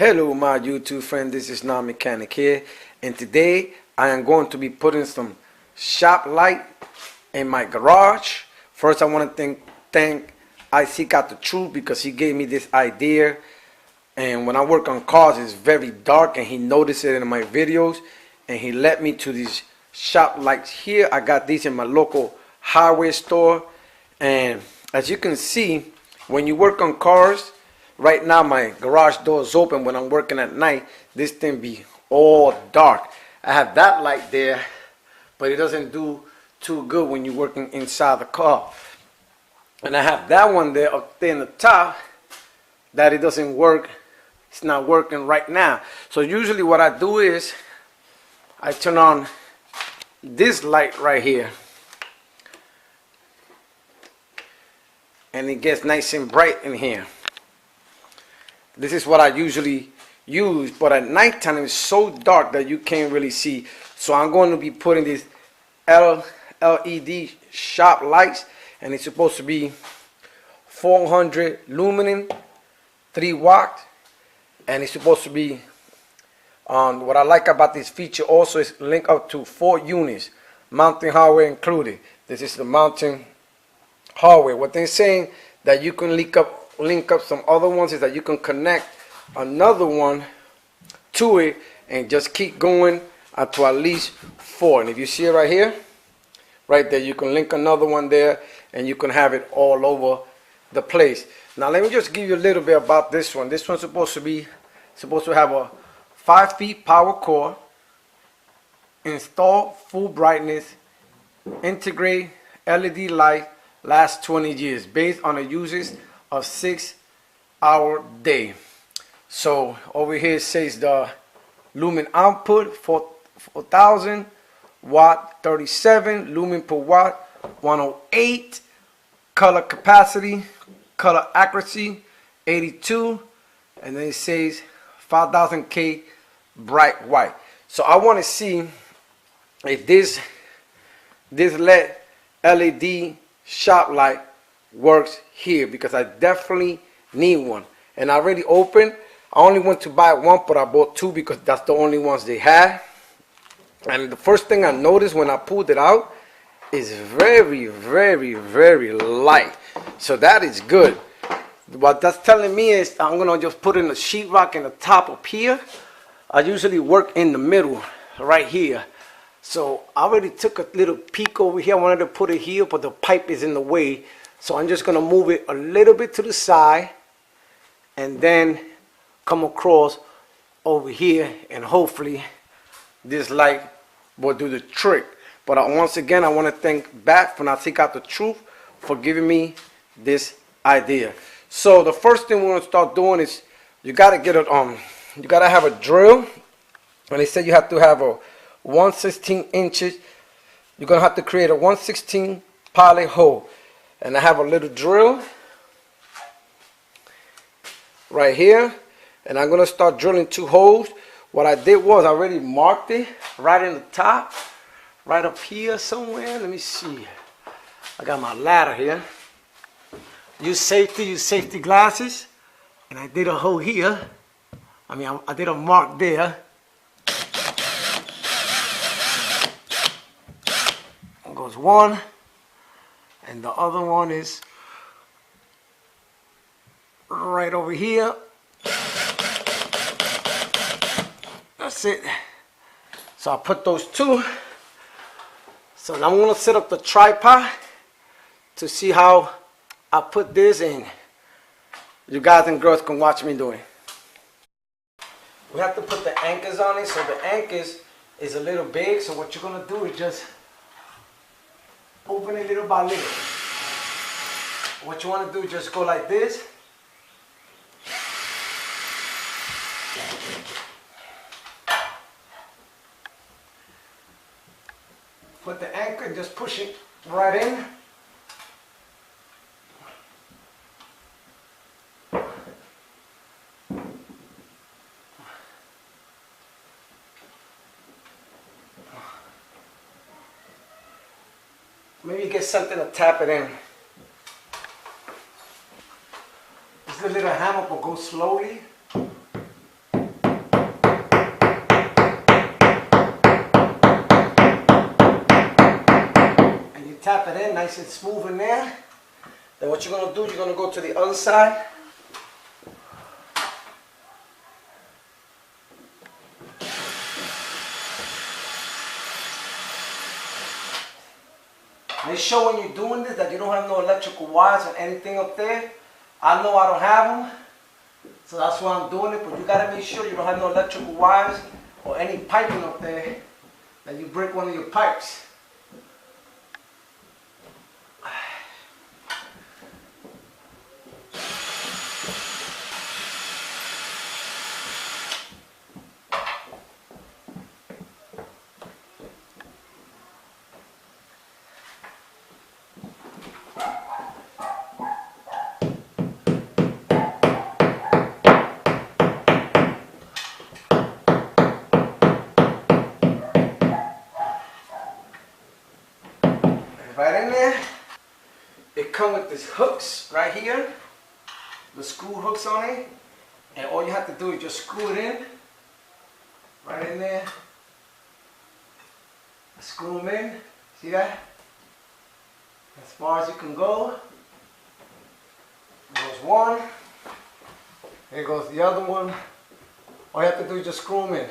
Hello my YouTube friend, this is Non-Mechanic here, and today I am going to be putting some shop light in my garage. First I want to thank IC Got the Truth because he gave me this idea, and when I work on cars it's very dark and he noticed it in my videos and he led me to these shop lights here. I got these in my local hardware store, and as you can see, when you work on cars, right now my garage door is open. When I'm working at night, this thing be all dark. I have that light there, but it doesn't do too good when you're working inside the car. And I have that one there up there in the top that it doesn't work. It's not working right now. So usually what I do is I turn on this light right here, and it gets nice and bright in here. This is what I usually use, but at nighttime it's so dark that you can't really see. So I'm going to be putting these LED shop lights, and it's supposed to be 400 lumen, 3 watt, and it's supposed to be what I like about this feature also is link up to 4 units, mounting hardware included. This is the mounting hardware. What they're saying that you can link up some other ones is that you can connect another one to it and just keep going to at least 4. And if you see it right here, right there, you can link another one there and you can have it all over the place. Now let me just give you a little bit about this one. This one's supposed to have a 5-feet power cord, install full brightness, integrate LED light, last 20 years based on the uses of 6-hour day. So over here it says the lumen output 4000 watt, 37 lumen per watt, 108 color capacity, color accuracy 82, and then it says 5000K bright white. So I want to see if this LED shop light works here, because I definitely need one. And I already opened. I only went to buy one, but I bought 2 because that's the only ones they had. And the first thing I noticed when I pulled it out is very, very, very light. So that is good. What that's telling me is I'm gonna just put in the sheetrock in the top up here. I usually work in the middle right here. So I already took a little peek over here. I wanted to put it here, but the pipe is in the way. So I'm just gonna move it a little bit to the side and then come across over here, and hopefully this light will do the trick. But once again, I want to thank Bat for not taking out the truth for giving me this idea. So the first thing we're gonna start doing is you gotta get it you gotta have a drill, and they said you have to have a 1/16 inches. You're gonna have to create a 1/16 pilot hole, and I have a little drill right here, and I'm gonna start drilling 2 holes. What I did was I already marked it right in the top, right up here somewhere. Let me see. I got my ladder here. Use safety glasses, and I did a hole here. I did a mark there. There goes one, and the other one is right over here. That's it. So I put those 2. So now I'm gonna set up the tripod to see how I put this in. You guys and girls can watch me do it. We have to put the anchors on it, so the anchors is a little big. So what you're gonna do is just open it little by little. What you want to do is just go like this. Put the anchor and just push it right in. Maybe get something to tap it in. This little hammer will go slowly. nice and smooth in there. Then what you're gonna do, you're gonna go to the other side. Make sure when you're doing this that you don't have no electrical wires or anything up there. I know I don't have them, so that's why I'm doing it, but you gotta make sure you don't have no electrical wires or any piping up there that you break one of your pipes. Right in there. It comes with these hooks right here, the screw hooks on it, and all you have to do is just screw it in, right in there. Screw them in. See that? As far as you can go. There goes one. There goes the other one. All you have to do is just screw them in.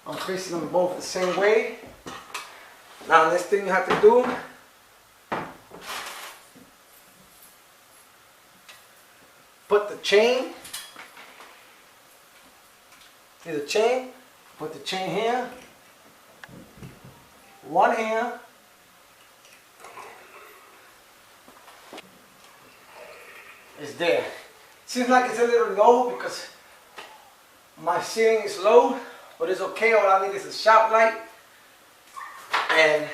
I'm facing them both the same way. Now, next thing you have to do, put the chain. See the chain? Put the chain here. One here. It's there. Seems like it's a little low because my ceiling is low, but it's okay. All I need is a shop light. And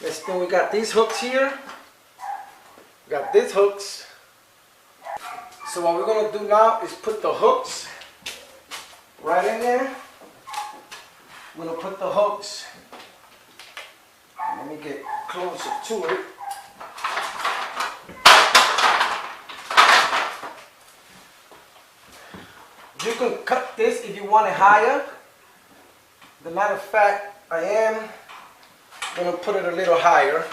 next thing, we got these hooks here. We got these hooks. So what we're going to do now is put the hooks right in there. We're going to put the hooks. Let me get closer to it. You can cut this if you want it higher. As a matter of fact, I am going to put it a little higher.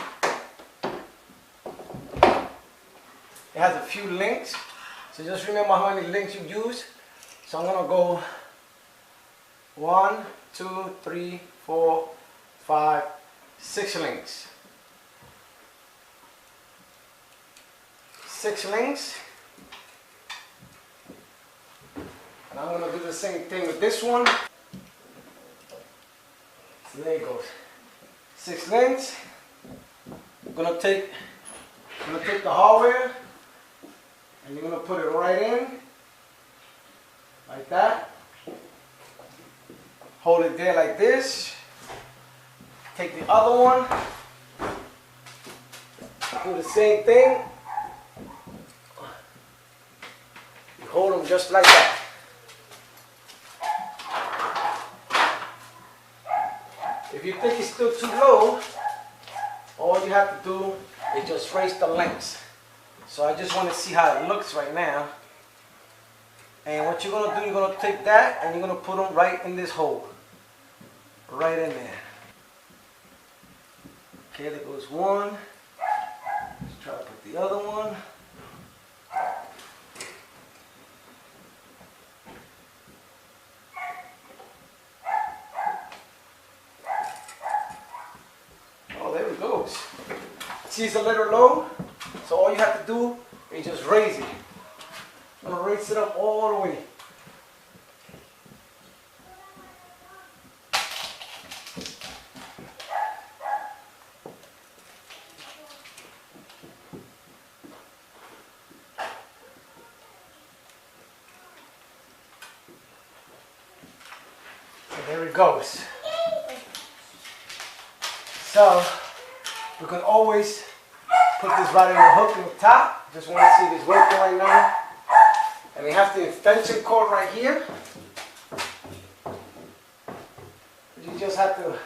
It has a few links, so just remember how many links you use. So I'm going to go 1, 2, 3, 4, 5, 6 links. 6 links. And I'm going to do the same thing with this one. So there it goes. 6 links. I'm going to take the hardware and you're going to put it right in like that. Hold it there like this. Take the other one. Do the same thing. You hold them just like that. If you think it's still too low, all you have to do is just raise the lengths. So I just want to see how it looks right now. And what you're going to do, you're going to take that and you're going to put them right in this hole. Right in there. Okay, there goes one. Let's try to put the other one. Oh, there it goes. See, it's a little low, so all you have to do is just raise it. I'm going to raise it up all the way. There it goes. So we can always put this right in the hook in the top. Just want to see if it's working right now. And we have the extension cord right here. You just have to,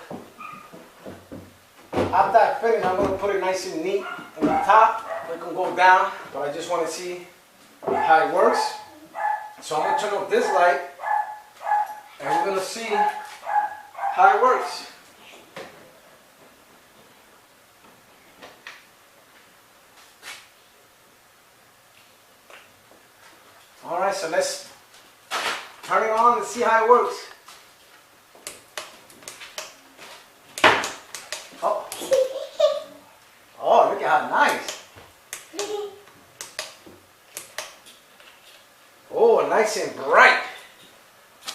after I finish, I'm going to put it nice and neat in the top. It can go down, but I just want to see how it works. So I'm going to turn off this light. And we're going to see how it works. Alright, so let's turn it on and see how it works. Oh, oh, look at how nice. Oh, nice and bright.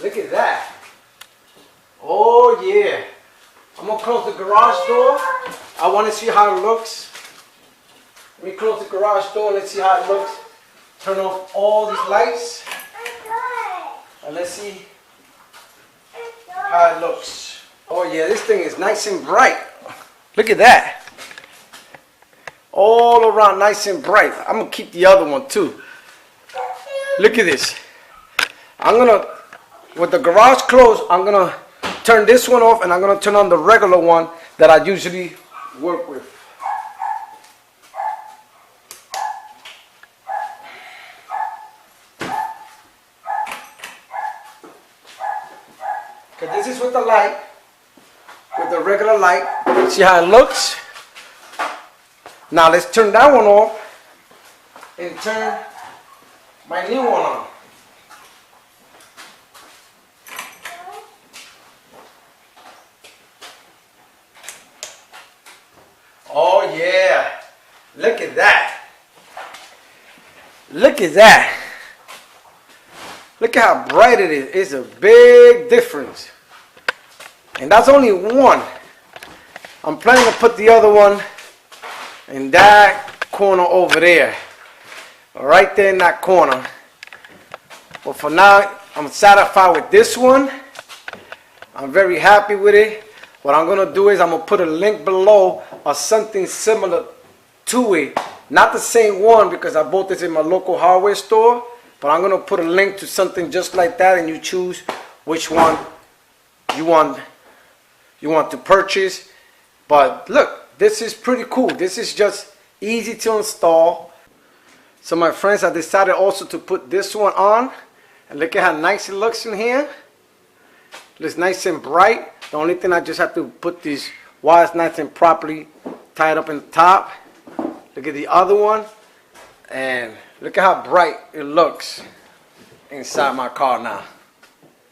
Look at that. Oh yeah. I'm gonna close the garage door. I want to see how it looks. Let me close the garage door and let's see how it looks. Turn off all these lights. And let's see how it looks. Oh yeah, this thing is nice and bright. Look at that. All around nice and bright. I'm gonna keep the other one too. Look at this. I'm gonna, with the garage closed, I'm gonna turn this one off and I'm gonna turn on the regular one that I usually work with. Okay, this is with the light, with the regular light. See how it looks? Now let's turn that one off and turn my new one on. Oh yeah, look at that. Look at that. Look at how bright it is. It's a big difference. And that's only one. I'm planning to put the other one in that corner over there. Right there in that corner. But for now, I'm satisfied with this one. I'm very happy with it. What I'm going to do is I'm going to put a link below or something similar to it. Not the same one because I bought this in my local hardware store. But I'm going to put a link to something just like that and you choose which one you want to purchase. But look, this is pretty cool. This is just easy to install. So my friends, I decided also to put this one on. And look at how nice it looks in here. Looks nice and bright. The only thing I just have to put these wires nice and properly tied up in the top. Look at the other one. And look at how bright it looks inside my car now.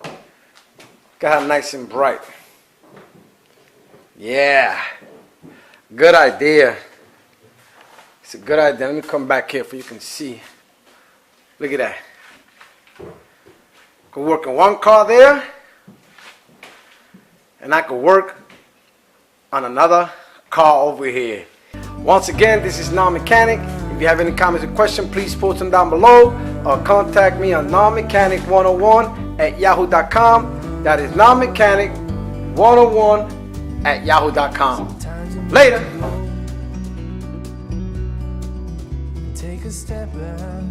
Look at how nice and bright. Yeah. Good idea. It's a good idea. Let me come back here so you can see. Look at that. Can work in one car there. And I can work on another car over here. Once again, this is Non-Mechanic. If you have any comments or questions, please post them down below or contact me on nonmechanic101@yahoo.com. That is nonmechanic101@yahoo.com. Later. Take a step back.